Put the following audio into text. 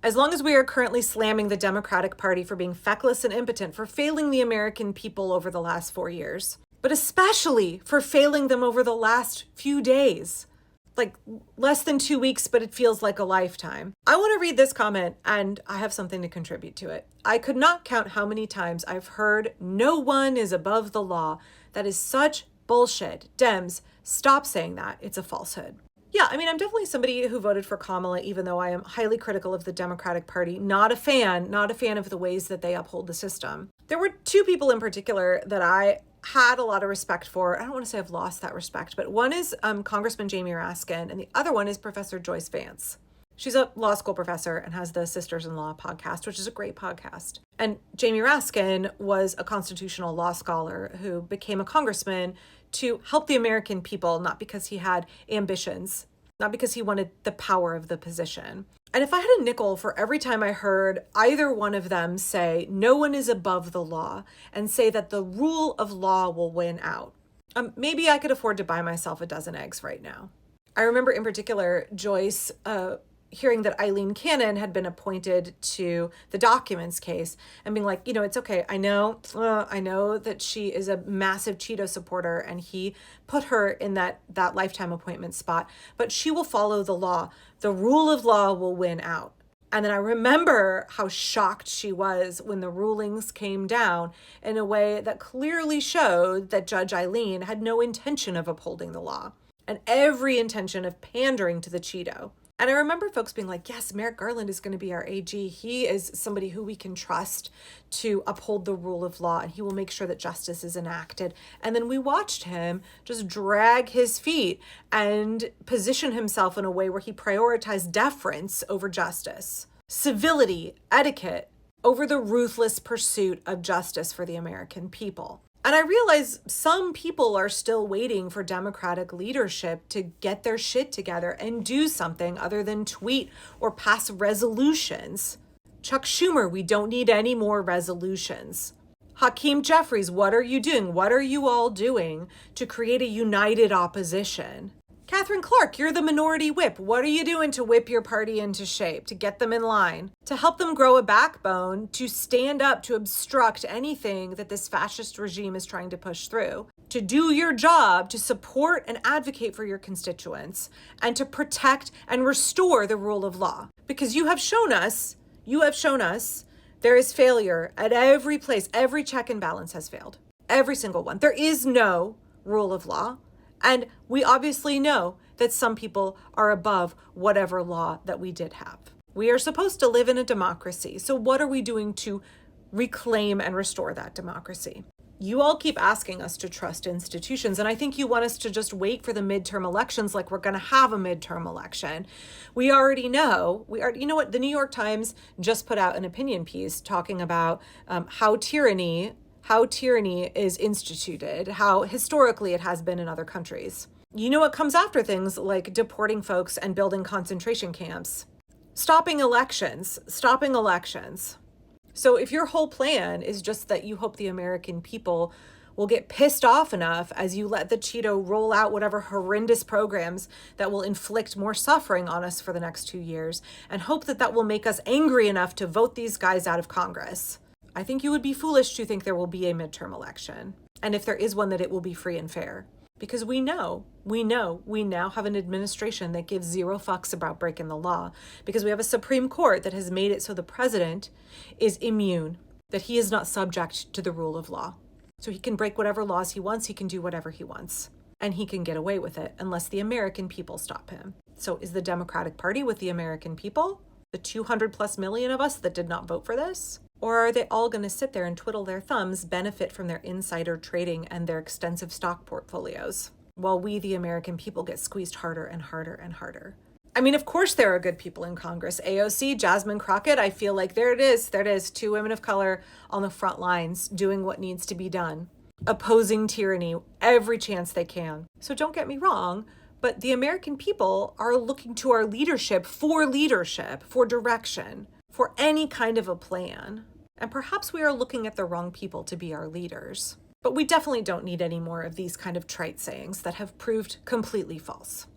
As long as we are currently slamming the Democratic Party for being feckless and impotent, for failing the American people over the last 4 years, but especially for failing them over the last few days. Like less than 2 weeks, but it feels like a lifetime. I want to read this comment, and I have something to contribute to it. I could not count how many times I've heard no one is above the law. That is such bullshit. Dems, stop saying that. It's a falsehood. Yeah, I mean, I'm definitely somebody who voted for Kamala, even though I am highly critical of the Democratic Party. Not a fan of the ways that they uphold the system. There were two people in particular that I had a lot of respect for. I don't want to say I've lost that respect, but one is Congressman Jamie Raskin, and the other one is Professor Joyce Vance. She's a law school professor and has the Sisters-in-Law podcast, which is a great podcast. And Jamie Raskin was a constitutional law scholar who became a congressman to help the American people, not because he had ambitions, not because he wanted the power of the position. And if I had a nickel for every time I heard either one of them say, no one is above the law, and say that the rule of law will win out, maybe I could afford to buy myself a dozen eggs right now. I remember in particular, Joyce hearing that Eileen Cannon had been appointed to the documents case and being like, it's okay. I know that she is a massive Cheeto supporter and he put her in that lifetime appointment spot, but she will follow the law. The rule of law will win out. And then I remember how shocked she was when the rulings came down in a way that clearly showed that Judge Eileen had no intention of upholding the law and every intention of pandering to the Cheeto. And I remember folks being like, yes, Merrick Garland is going to be our AG. He is somebody who we can trust to uphold the rule of law, and he will make sure that justice is enacted. And then we watched him just drag his feet and position himself in a way where he prioritized deference over justice, civility, etiquette over the ruthless pursuit of justice for the American people. And I realize some people are still waiting for Democratic leadership to get their shit together and do something other than tweet or pass resolutions. Chuck Schumer, we don't need any more resolutions. Hakeem Jeffries, what are you doing? What are you all doing to create a united opposition? Catherine Clark, you're the minority whip. What are you doing to whip your party into shape, to get them in line, to help them grow a backbone, to stand up, to obstruct anything that this fascist regime is trying to push through, to do your job, to support and advocate for your constituents, and to protect and restore the rule of law? Because you have shown us there is failure at every place. Every check and balance has failed. Every single one. There is no rule of law. And we obviously know that some people are above whatever law that we did have. We are supposed to live in a democracy. So what are we doing to reclaim and restore that democracy? You all keep asking us to trust institutions, and I think you want us to just wait for the midterm elections like we're going to have a midterm election. You know what? The New York Times just put out an opinion piece talking about how tyranny is instituted, how historically it has been in other countries. You know what comes after things like deporting folks and building concentration camps? Stopping elections. So if your whole plan is just that you hope the American people will get pissed off enough as you let the Cheeto roll out whatever horrendous programs that will inflict more suffering on us for the next 2 years, and hope that will make us angry enough to vote these guys out of Congress, I think you would be foolish to think there will be a midterm election. And if there is one, that it will be free and fair. Because we now have an administration that gives zero fucks about breaking the law. Because we have a Supreme Court that has made it so the president is immune, that he is not subject to the rule of law. So he can break whatever laws he wants, he can do whatever he wants. And he can get away with it unless the American people stop him. So is the Democratic Party with the American people? The 200 plus million of us that did not vote for this? Or are they all going to sit there and twiddle their thumbs, benefit from their insider trading and their extensive stock portfolios, while we, the American people, get squeezed harder and harder and harder? I mean, of course there are good people in Congress. AOC, Jasmine Crockett, I feel like there it is. 2 women of color on the front lines doing what needs to be done, opposing tyranny every chance they can. So don't get me wrong, but the American people are looking to our leadership, for direction, for any kind of a plan. And perhaps we are looking at the wrong people to be our leaders. But we definitely don't need any more of these kind of trite sayings that have proved completely false.